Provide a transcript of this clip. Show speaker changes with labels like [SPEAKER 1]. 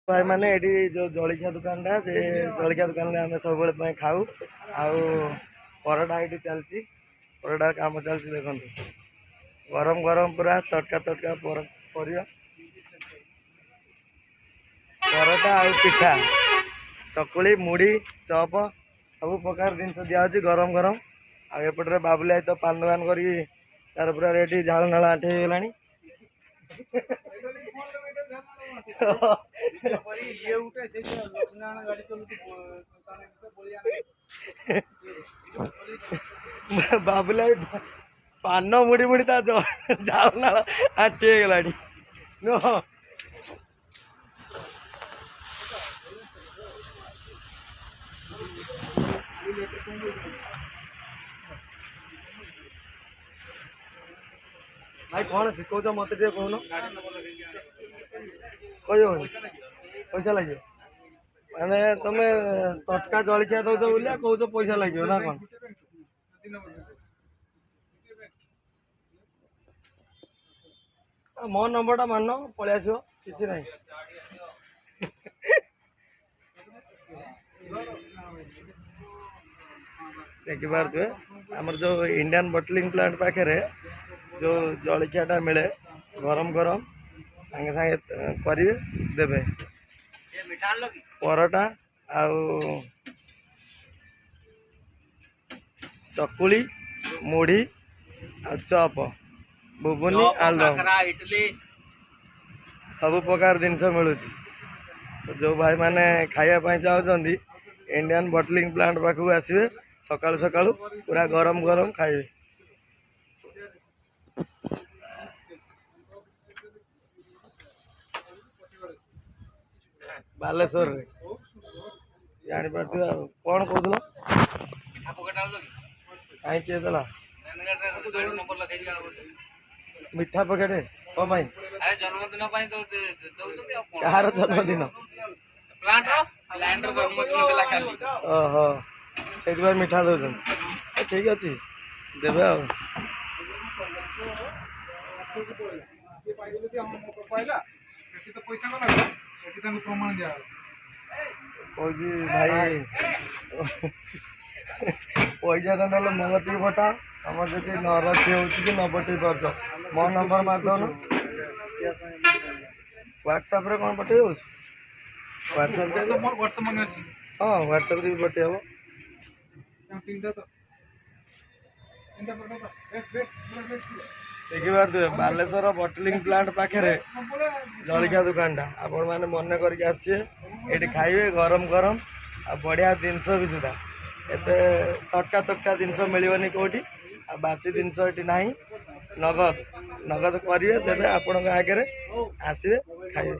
[SPEAKER 1] भाई मैंने ये जो जलिया दुकान टा से जलिया दुकान में आम सब खाऊ आउ परोटा ये चलती परोटा काम चलती देखो गरम गरम पूरा तटका तटका परिया परोटा आउ पिठा चकुली मुड़ी चप सब प्रकार जिनस दिखाई गरम गरम आउपटे बाबुल तो पान दुकान कर तार पूरा रेडी झाड़ नाल आंठे गला बाबुल पान मुड़ी मुड़ी झाड़ नाल आंटी गला भाई कौन शिखौच मत कहन कह पैसा लगे मैंने तुम तटका जलिया दौच बोलिया कौच पैसा लगे ना कौन मो नंबर टा मान पलि आस कि ना देखिपे आमर जो इंडियन बटलिंग प्लांट पाखे जो जलियाटा मिले गरम गरम सांगे सांगे करेंगे देवे परोटा आउ चकुली मुढ़ी आ चप बुबुनी आलुदम सब प्रकार जिनस मिलूँ जो भाई मैंने खायापी चाहते इंडियन बटलिंग प्लांट पाखक आसवे सकाळु सकाळु पूरा गरम गरम खाइबे बालेश्वर जानी पार्थ कौन कहूल कहीं किए देला मिठा पैकेट कौन जन्मदिन कहार जन्मदिन ओहो से मिठा दौन ठीक अच्छे देवे भाई पैसा तो ना मगती पठा आम जी न रखी हो न पठे पार्थ मो नंबर मारदन व्हाट्सएप रे कौन पठे व्हाट्सएप हाँ व्हाट्सएप भी पठे हम देखिए बालेश्वर बटलिंग प्लांट पाखे जलिया दुकान टा आपण मैंने मन करके आसिए ये खाइबे गरम गरम आ बढ़िया जिनस भी सुधा एते तटका तटका जिनस मिलनी कौटी आ बासी जिनस ये ना नगद नगद करेंगे देवे आपण आगे आसवे खाइबे।